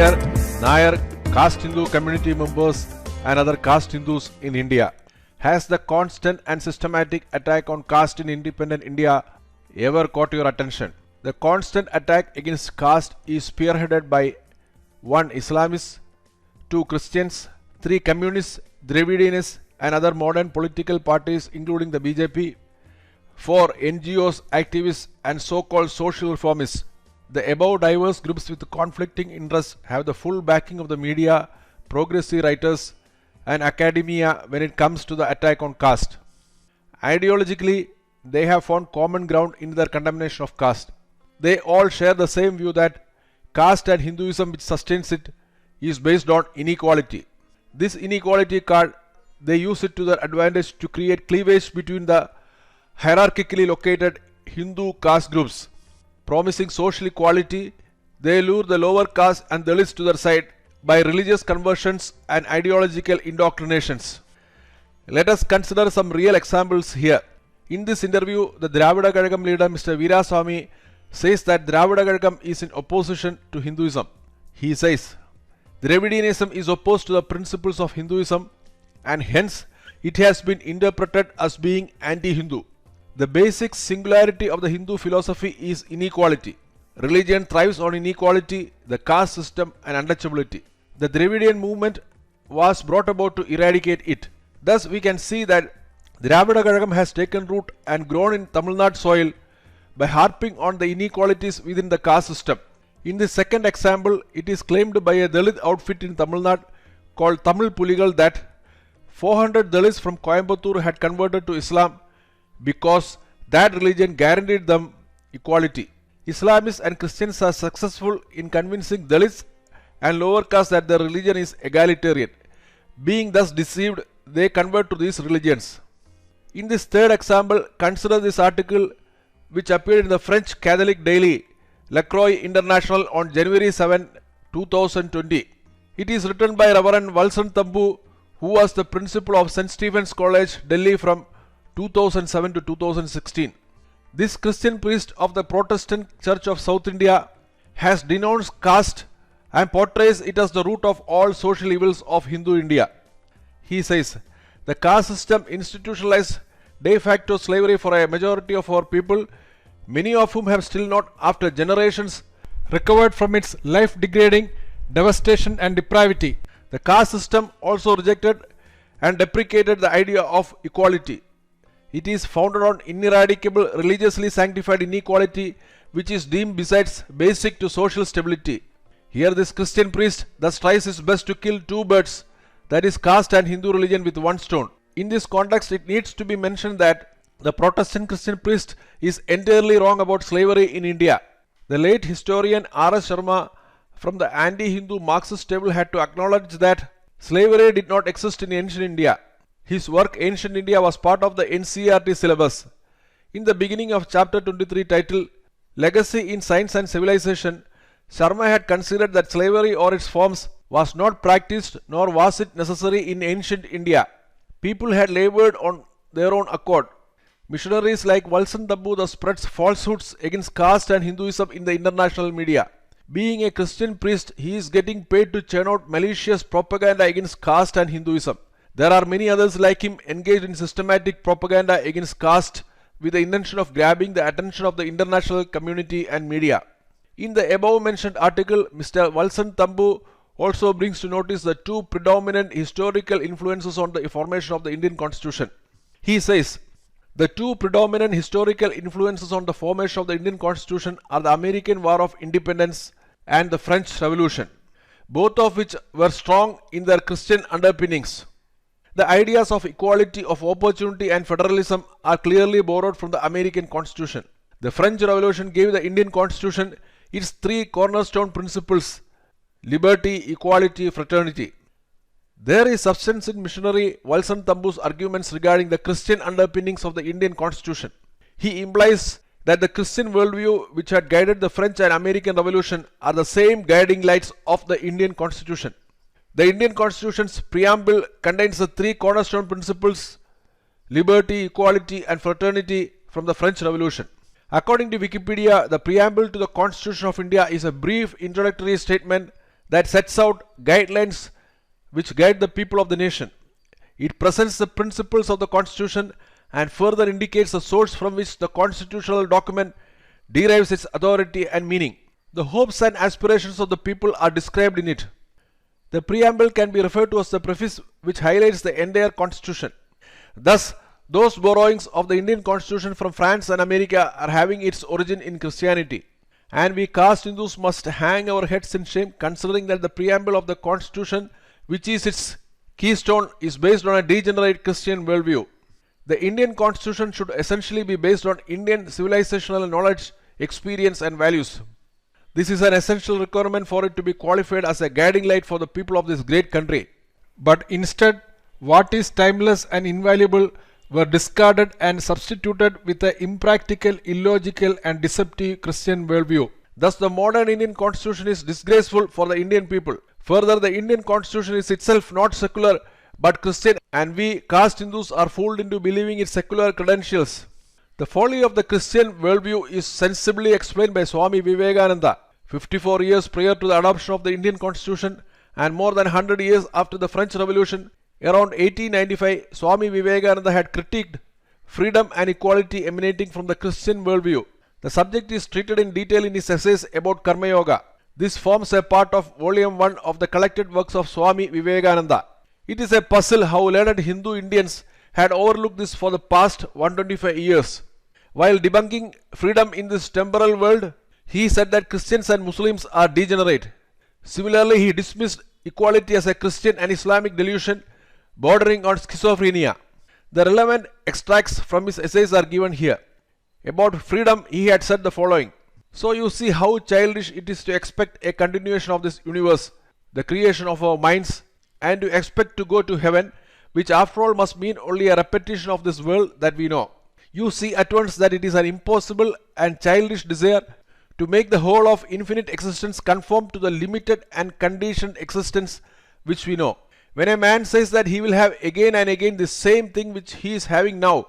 Kshatriyar, Nair, caste Hindu community members and other caste Hindus in India. Has the constant and systematic attack on caste in independent India ever caught your attention? The constant attack against caste is spearheaded by 1. Islamists, 2. Christians, 3. Communists, Dravidians and other modern political parties including the BJP, 4. NGOs, activists and so-called social reformists. The above diverse groups with conflicting interests have the full backing of the media, progressive writers and academia when it comes to the attack on caste. Ideologically, they have found common ground in their condemnation of caste. They all share the same view that caste and Hinduism which sustains it is based on inequality. This inequality card, they use it to their advantage to create cleavage between the hierarchically located Hindu caste groups. Promising social equality, they lure the lower caste and Dalits to their side by religious conversions and ideological indoctrinations. Let us consider some real examples here. In this interview, the Dravida Kazhagam leader Mr. Veeraswamy says that Dravida Kazhagam is in opposition to Hinduism. He says, Dravidianism is opposed to the principles of Hinduism and hence it has been interpreted as being anti-Hindu. The basic singularity of the Hindu philosophy is inequality. Religion thrives on inequality, the caste system and untouchability. The Dravidian movement was brought about to eradicate it. Thus we can see that Dravida Kazhagam has taken root and grown in Tamil Nadu soil by harping on the inequalities within the caste system. In the second example, it is claimed by a Dalit outfit in Tamil Nadu called Tamil Puligal that 400 Dalits from Coimbatore had converted to Islam because that religion guaranteed them equality. Islamists and Christians are successful in convincing Dalits and lower caste that their religion is egalitarian. Being thus deceived, they convert to these religions. In this third example, consider this article which appeared in the French Catholic daily La Croix International on January 7, 2020. It is written by Reverend Valsan Tambu, who was the principal of St. Stephen's College, Delhi from 2007 to 2016. This Christian priest of the Protestant Church of South India has denounced caste and portrays it as the root of all social evils of Hindu India. He says, the caste system institutionalized de facto slavery for a majority of our people, many of whom have still not, after generations, recovered from its life-degrading devastation and depravity. The caste system also rejected and deprecated the idea of equality. It is founded on ineradicable, religiously sanctified inequality, which is deemed besides basic to social stability. Here this Christian priest thus tries his best to kill two birds, that is caste and Hindu religion, with one stone. In this context, it needs to be mentioned that the Protestant Christian priest is entirely wrong about slavery in India. The late historian R.S. Sharma from the anti-Hindu Marxist table had to acknowledge that slavery did not exist in ancient India. His work Ancient India was part of the NCERT syllabus. In the beginning of chapter 23 titled Legacy in Science and Civilization, Sharma had considered that slavery or its forms was not practiced nor was it necessary in ancient India. People had labored on their own accord. Missionaries like Valsan Tambu thus spreads falsehoods against caste and Hinduism in the international media. Being a Christian priest, he is getting paid to churn out malicious propaganda against caste and Hinduism. There are many others like him engaged in systematic propaganda against caste with the intention of grabbing the attention of the international community and media. In the above mentioned article, Mr. Valsan Tambu also brings to notice the two predominant historical influences on the formation of the Indian Constitution. He says, the two predominant historical influences on the formation of the Indian Constitution are the American War of Independence and the French Revolution, both of which were strong in their Christian underpinnings. The ideas of equality of opportunity and federalism are clearly borrowed from the American Constitution. The French Revolution gave the Indian Constitution its three cornerstone principles: liberty, equality, fraternity. There is substance in missionary Valsan Tambu's arguments regarding the Christian underpinnings of the Indian Constitution. He implies that the Christian worldview which had guided the French and American Revolution are the same guiding lights of the Indian Constitution. The Indian Constitution's preamble contains the three cornerstone principles: liberty, equality and fraternity from the French Revolution. According to Wikipedia, the preamble to the Constitution of India is a brief introductory statement that sets out guidelines which guide the people of the nation. It presents the principles of the Constitution and further indicates the source from which the constitutional document derives its authority and meaning. The hopes and aspirations of the people are described in it. The preamble can be referred to as the preface, which highlights the entire Constitution. Thus, those borrowings of the Indian Constitution from France and America are having its origin in Christianity. And we caste Hindus must hang our heads in shame, considering that the preamble of the Constitution, which is its keystone, is based on a degenerate Christian worldview. The Indian Constitution should essentially be based on Indian civilizational knowledge, experience and values. This is an essential requirement for it to be qualified as a guiding light for the people of this great country. But instead, what is timeless and invaluable were discarded and substituted with an impractical, illogical and deceptive Christian worldview. Thus, the modern Indian Constitution is disgraceful for the Indian people. Further, the Indian Constitution is itself not secular but Christian, and we caste Hindus are fooled into believing its secular credentials. The folly of the Christian worldview is sensibly explained by Swami Vivekananda. 54 years prior to the adoption of the Indian Constitution and more than 100 years after the French Revolution, around 1895, Swami Vivekananda had critiqued freedom and equality emanating from the Christian worldview. The subject is treated in detail in his essays about Karma Yoga. This forms a part of Volume 1 of the collected works of Swami Vivekananda. It is a puzzle how learned Hindu Indians had overlooked this for the past 125 years. While debunking freedom in this temporal world, he said that Christians and Muslims are degenerate. Similarly, he dismissed equality as a Christian and Islamic delusion bordering on schizophrenia. The relevant extracts from his essays are given here. About freedom, he had said the following: "So you see how childish it is to expect a continuation of this universe, the creation of our minds, and to expect to go to heaven, which after all must mean only a repetition of this world that we know. You see at once that it is an impossible and childish desire to make the whole of infinite existence conform to the limited and conditioned existence which we know. When a man says that he will have again and again the same thing which he is having now,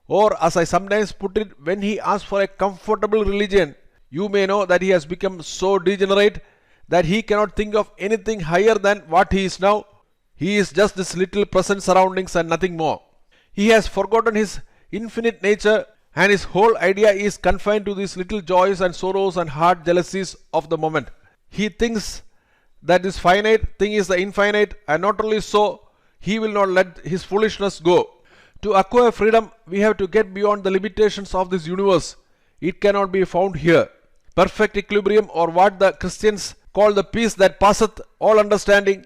or as I sometimes put it, when he asks for a comfortable religion, you may know that he has become so degenerate that he cannot think of anything higher than what he is now. He is just this little present surroundings and nothing more. He has forgotten his infinite nature, and his whole idea is confined to these little joys and sorrows and hard jealousies of the moment. He thinks that this finite thing is the infinite, and not only so, he will not let his foolishness go. To acquire freedom, we have to get beyond the limitations of this universe. It cannot be found here. Perfect equilibrium, or what the Christians call the peace that passeth all understanding,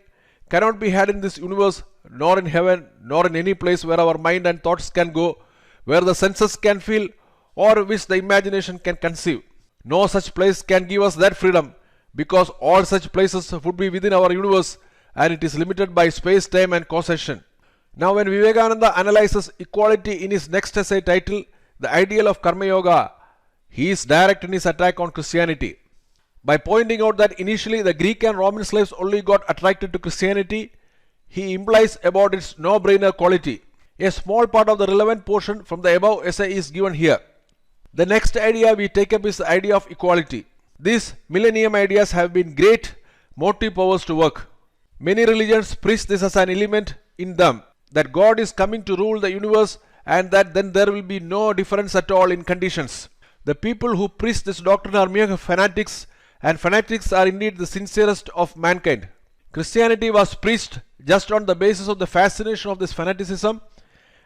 cannot be had in this universe, nor in heaven, nor in any place where our mind and thoughts can go, where the senses can feel, or which the imagination can conceive. No such place can give us that freedom, because all such places would be within our universe, and it is limited by space, time and causation." Now, when Vivekananda analyzes equality in his next essay titled "The Ideal of Karma Yoga," he is direct in his attack on Christianity. By pointing out that initially the Greek and Roman slaves only got attracted to Christianity, he implies about its no-brainer quality. A small part of the relevant portion from the above essay is given here. The next idea we take up is the idea of equality. These millennium ideas have been great motive powers to work. Many religions preach this as an element in them, that God is coming to rule the universe and that then there will be no difference at all in conditions. The people who preach this doctrine are mere fanatics, and fanatics are indeed the sincerest of mankind. Christianity was preached just on the basis of the fascination of this fanaticism,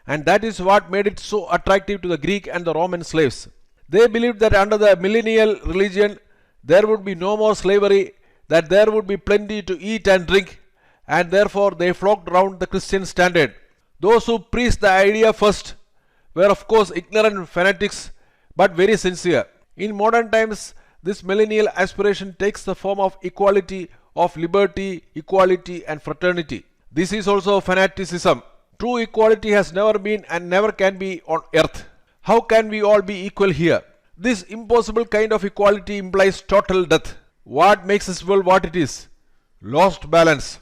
and that is what made it so attractive to the Greek and the Roman slaves. They believed that under the millennial religion there would be no more slavery, that there would be plenty to eat and drink, and therefore they flocked round the Christian standard. Those who preached the idea first were of course ignorant fanatics, but very sincere. In modern times, this millennial aspiration takes the form of equality, of liberty, equality and fraternity. This is also fanaticism. True equality has never been and never can be on earth. How can we all be equal here? This impossible kind of equality implies total death. What makes this world what it is? Lost balance.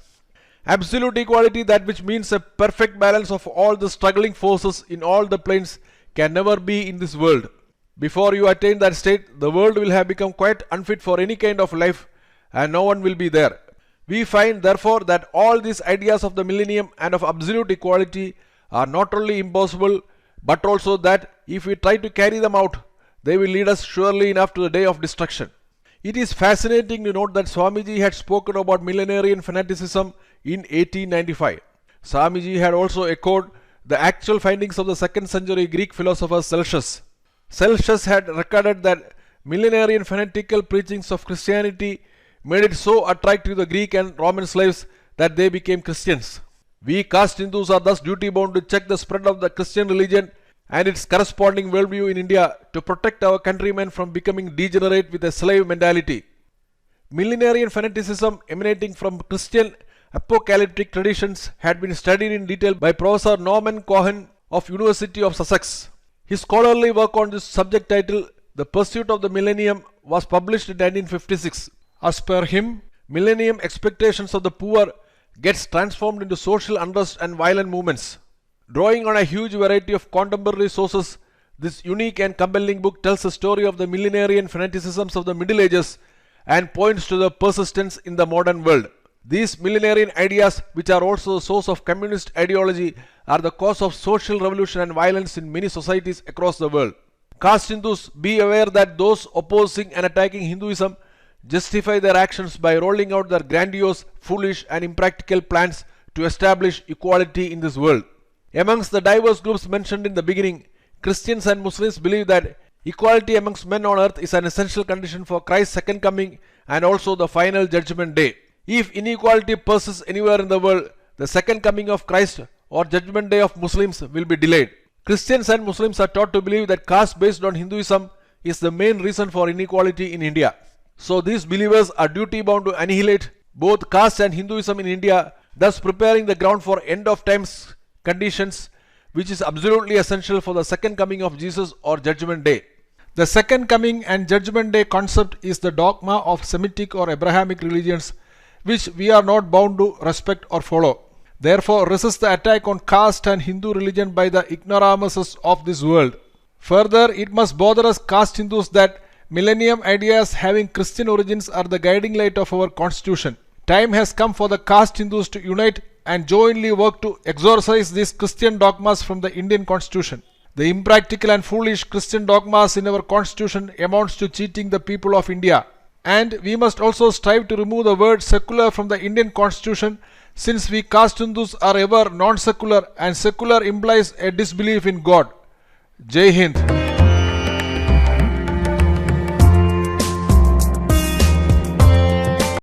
Absolute equality, that which means a perfect balance of all the struggling forces in all the planes, can never be in this world. Before you attain that state, the world will have become quite unfit for any kind of life, and no one will be there. We find therefore that all these ideas of the millennium and of absolute equality are not only impossible, but also that if we try to carry them out, they will lead us surely enough to the day of destruction. It is fascinating to note that Swamiji had spoken about millenarian fanaticism in 1895. Swamiji had also echoed the actual findings of the 2nd century Greek philosopher Celsus. Celsus had recorded that millenarian fanatical preachings of Christianity made it so attractive to the Greek and Roman slaves that they became Christians. We caste Hindus are thus duty bound to check the spread of the Christian religion and its corresponding worldview in India to protect our countrymen from becoming degenerate with a slave mentality. Millenarian fanaticism emanating from Christian apocalyptic traditions had been studied in detail by Professor Norman Cohen of University of Sussex. His scholarly work on this subject titled The Pursuit of the Millennium was published in 1956. As per him, millennium expectations of the poor gets transformed into social unrest and violent movements. Drawing on a huge variety of contemporary sources, this unique and compelling book tells the story of the millenarian fanaticisms of the Middle Ages and points to the persistence in the modern world. These millenarian ideas, which are also the source of communist ideology, are the cause of social revolution and violence in many societies across the world. Caste Hindus, be aware that those opposing and attacking Hinduism justify their actions by rolling out their grandiose, foolish and impractical plans to establish equality in this world. Amongst the diverse groups mentioned in the beginning, Christians and Muslims believe that equality amongst men on earth is an essential condition for Christ's second coming and also the final judgment day. If inequality persists anywhere in the world, the second coming of Christ or judgment day of Muslims will be delayed. Christians and Muslims are taught to believe that caste based on Hinduism is the main reason for inequality in India. So these believers are duty bound to annihilate both caste and Hinduism in India, thus preparing the ground for end of times conditions, which is absolutely essential for the second coming of Jesus or judgment day. The second coming and judgment day concept is the dogma of Semitic or Abrahamic religions, which we are not bound to respect or follow. Therefore, resist the attack on caste and Hindu religion by the ignoramuses of this world. Further, it must bother us caste Hindus that millennium ideas having Christian origins are the guiding light of our constitution. Time has come for the caste Hindus to unite and jointly work to exorcise these Christian dogmas from the Indian constitution. The impractical and foolish Christian dogmas in our constitution amounts to cheating the people of India. And we must also strive to remove the word secular from the Indian constitution, since we caste Hindus are ever non-secular and secular implies a disbelief in God. Jai Hind.